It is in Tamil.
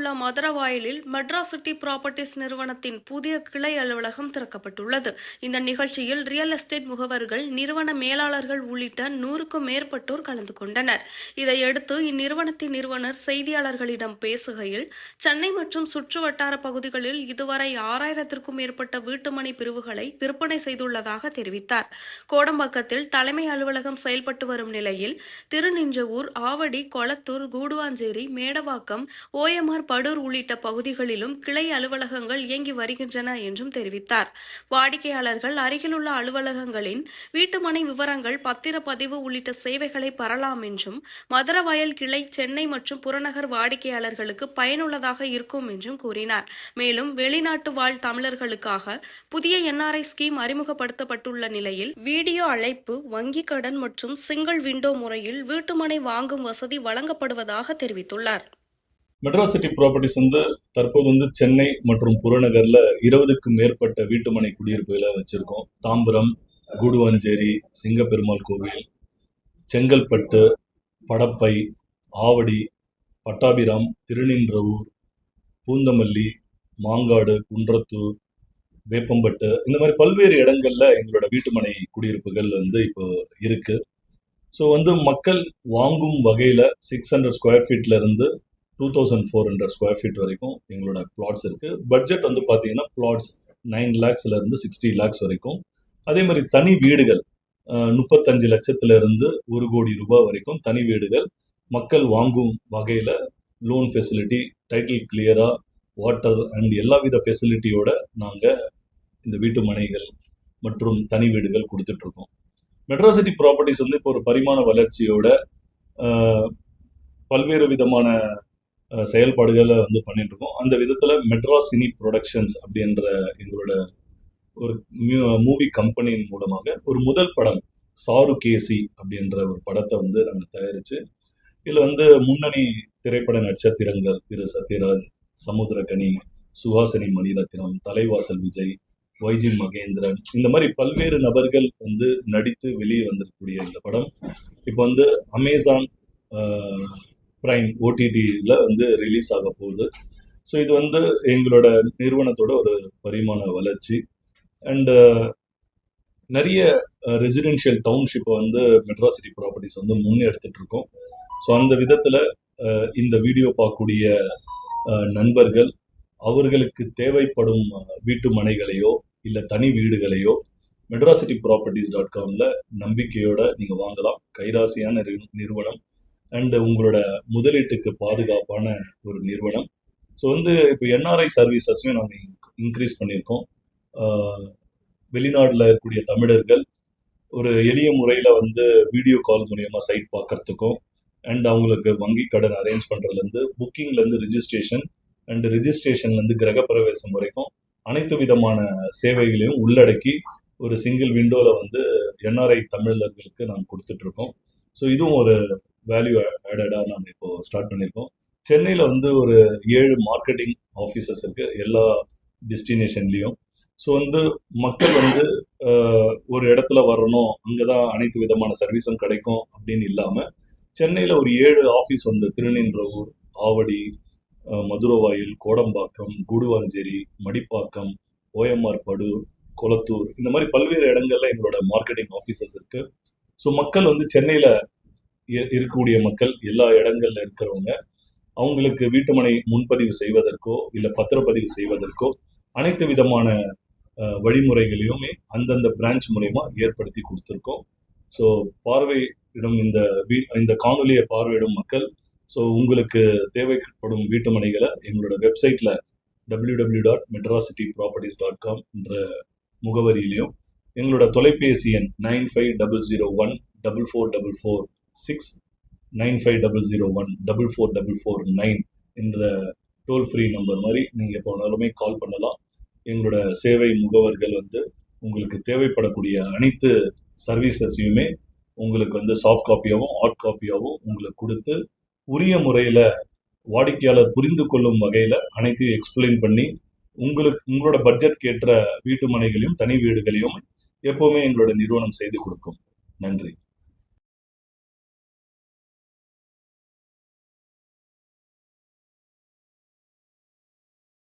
உள்ள மதுரவாயலில் மெட்ராஸ் சிட்டி ப்ராப்பர்ட்டிஸ் நிறுவனத்தின் புதிய கிளை அலுவலகம் திறக்கப்பட்டுள்ளது. இந்த நிகழ்ச்சியில் ரியல் எஸ்டேட் முகவர்கள், நிறுவன மேலாளர்கள் உள்ளிட்ட 100க்கும் மேற்பட்டோர் கலந்து கொண்டனர். இதையடுத்து இந்நிறுவனத்தின் நிறுவனர் செய்தியாளர்களிடம் பேசுகையில், சென்னை மற்றும் சுற்று வட்டார பகுதிகளில் இதுவரை 6000க்கும் மேற்பட்ட வீட்டுமனை பிரிவுகளை விற்பனை செய்துள்ளதாக தெரிவித்தார். கோடம்பாக்கத்தில் தலைமை அலுவலகம் செயல்பட்டு வரும் நிலையில் திருநின்றவூர், ஆவடி, கொளத்தூர், கூடுவாஞ்சேரி, மேடவாக்கம், OMR படூர் உள்ளிட்ட பகுதிகளிலும் கிளை அலுவலகங்கள் இயங்கி வருகின்றன என்றும் தெரிவித்தார். வாடிக்கையாளர்கள் அருகிலுள்ள அலுவலகங்களின் வீட்டுமனை விவரங்கள், பத்திரப்பதிவு உள்ளிட்ட சேவைகளை பெறலாம் என்றும், மதுரவாயல் கிளை சென்னை மற்றும் புறநகர் வாடிக்கையாளர்களுக்கு பயனுள்ளதாக இருக்கும் என்றும் கூறினார். மேலும் வெளிநாட்டு வாழ் தமிழர்களுக்காக புதிய NRI ஸ்கீம் அறிமுகப்படுத்தப்பட்டுள்ள நிலையில் வீடியோ அழைப்பு, வங்கிக் கடன் மற்றும் சிங்கிள் விண்டோ முறையில் வீட்டுமனை வாங்கும் வசதி வழங்கப்படுவதாக தெரிவித்துள்ளார். மெட்ராஸ் சிட்டி ப்ராப்பர்ட்டிஸ் தற்போது சென்னை மற்றும் புறநகர்ல 20க்கும் மேற்பட்ட வீட்டுமனை குடியிருப்புகளை வச்சிருக்கோம். தாம்பரம், கூடுவாஞ்சேரி, சிங்கப்பெருமாள் கோவில், செங்கல்பட்டு, படப்பை, ஆவடி, பட்டாபிராம், திருநின்றவூர், பூந்தமல்லி, மாங்காடு, குன்றத்தூர், வேப்பம்பட்டு, இந்த மாதிரி பல்வேறு இடங்கள்ல எங்களோட வீட்டுமனை குடியிருப்புகள் இப்போ இருக்கு. ஸோ மக்கள் வாங்கும் வகையில 600 ஸ்கொயர் ஃபீட்ல இருந்து 2400 ஸ்கொயர் ஃபீட் வரைக்கும் எங்களோட பிளாட்ஸ் இருக்கு. பட்ஜெட் பார்த்தீங்கன்னா பிளாட்ஸ் 9 lakhsல இருந்து 60 lakhs வரைக்கும். அதே மாதிரி தனி வீடுகள் 35 லட்சத்துல இருந்து 1 கோடி ரூபாய் வரைக்கும் தனி வீடுகள் மக்கள் வாங்கும் வகையில லோன் ஃபெசிலிட்டி, டைட்டில் கிளியரா, வாட்டர் அண்ட் எல்லா வித ஃபெசிலிட்டியோட நாங்க இந்த வீட்டு மனைகள் மற்றும் தனி வீடுகள் கொடுத்துட்டு இருக்கோம். மெட்ராஸ் சிட்டி ப்ராப்பர்ட்டிஸ் இப்போ ஒரு பரிமாண வளர்ச்சியோட பல்வேறு விதமான செயல்பாடுகளை பண்ணிட்டு இருக்கோம். அந்த விதத்துல மெட்ராஸ் சினி ப்ரொடக்ஷன்ஸ் அப்படின்ற எங்களோட ஒரு மூவி கம்பெனியின் மூலமாக ஒரு முதல் படம் சாரு கேசி அப்படின்ற ஒரு படத்தை நாங்கள் தயாரிச்சு இதுல முன்னணி திரைப்பட நட்சத்திரங்கள் திரு சத்யராஜ், சமுத்திரகனி, சுஹாசினி மணிரத்னம், தலைவாசல் விஜய், YG மகேந்திரன், இந்த மாதிரி பல்வேறு நபர்கள் நடித்து வெளியே வந்திருக்கக்கூடிய இந்த படம் இப்போ அமேசான் பிரைம் OTTல ரிலீஸ் ஆக போகுது. ஸோ இது எங்களோட நிறுவனத்தோட ஒரு பரிமாண வளர்ச்சி. அண்ட் நிறைய ரெசிடென்ஷியல் டவுன்ஷிப்பை மெட்ராஸ் சிட்டி ப்ராப்பர்ட்டிஸ் முன்னெடுத்துட்டு இருக்கோம். ஸோ அந்த விதத்தில் இந்த வீடியோ பார்க்கக்கூடிய நண்பர்கள் அவர்களுக்கு தேவைப்படும் வீட்டு மனைகளையோ இல்லை தனி வீடுகளையோ medrascityproperties.comல நம்பிக்கையோட நீங்கள் வாங்கலாம். கைராசியான நிறுவனம் அண்ட் உங்களோட முதலீட்டுக்கு பாதுகாப்பான ஒரு நிறுவனம். ஸோ இப்போ NRI சர்வீசஸையும் நாங்கள் இன்க்ரீஸ் பண்ணியிருக்கோம். வெளிநாட்டில் இருக்கக்கூடிய தமிழர்கள் ஒரு எளிய முறையில் வீடியோ கால் மூலயமா சைட் பார்க்கறதுக்கும் அண்ட் அவங்களுக்கு வங்கி கடன் அரேஞ்ச் பண்ணுறதுலேருந்து, புக்கிங்லேருந்து ரிஜிஸ்ட்ரேஷன் அண்ட் ரிஜிஸ்ட்ரேஷன்லேருந்து கிரகப்பிரவேசம் வரைக்கும் அனைத்து விதமான சேவைகளையும் உள்ளடக்கி ஒரு சிங்கிள் விண்டோவில் NRI தமிழர்களுக்கு நாங்கள் கொடுத்துட்ருக்கோம். ஸோ இதுவும் ஒரு வேல்யூ ஆடடாக நாங்கள் இப்போ ஸ்டார்ட் பண்ணியிருக்கோம். சென்னையில் ஒரு 7 மார்க்கெட்டிங் ஆஃபீஸஸ் இருக்குது எல்லா டெஸ்டினேஷன்லேயும். ஸோ மக்கள் ஒரு இடத்துல வரணும், அங்கே தான் அனைத்து விதமான சர்வீஸும் கிடைக்கும் அப்படின்னு இல்லாமல் சென்னையில் ஒரு 7 ஆஃபீஸ் திருநின்றவூர், ஆவடி, மதுரவாயல், கோடம்பாக்கம், கூடுவாஞ்சேரி, மடிப்பாக்கம், OMR படூர், கொளத்தூர், இந்த மாதிரி பல்வேறு இடங்கள்ல எங்களோட மார்க்கெட்டிங் ஆஃபீஸஸ் இருக்கு. ஸோ மக்கள் சென்னையில் இருக்கக்கூடிய மக்கள், எல்லா இடங்கள்ல இருக்கிறவங்க, அவங்களுக்கு வீட்டுமனை முன்பதிவு செய்வதற்கோ இல்லை பத்திரப்பதிவு செய்வதற்கோ அனைத்து விதமான வழிமுறைகளையுமே அந்தந்த பிரான்ச் மூலயமா ஏற்படுத்தி கொடுத்துருக்கோம். ஸோ பார்வையிடும் இந்த காணொலியை பார்வையிடும் மக்கள், ஸோ உங்களுக்கு தேவைப்படும் வீட்டு மனைகளை எங்களோட வெப்சைட்ல www.medrascityproperties.com என்ற முகவரியிலையும், எங்களோட தொலைபேசி எண் 9500144446, 9500144449 என்ற டோல் ஃப்ரீ நம்பர் மாதிரி நீங்கள் எப்போ வேணாலுமே கால் பண்ணலாம். எங்களோட சேவை முகவர்கள் உங்களுக்கு தேவைப்படக்கூடிய அனைத்து சர்வீசஸையுமே உங்களுக்கு சாஃப்ட் காப்பியாகவும் ஹார்ட் காப்பியாகவும் உங்களுக்கு கொடுத்து உரிய முறையில் வாடிக்கையாளர் புரிந்து கொள்ளும் வகையில் அனைத்தையும் எக்ஸ்பிளைன் பண்ணி உங்களோட பட்ஜெட் ஏற்ற வீட்டு மனைகளையும் தனி வீடுகளையும் எப்போவுமே எங்களோட நிறுவனம் செய்து கொடுக்கும். நன்றி.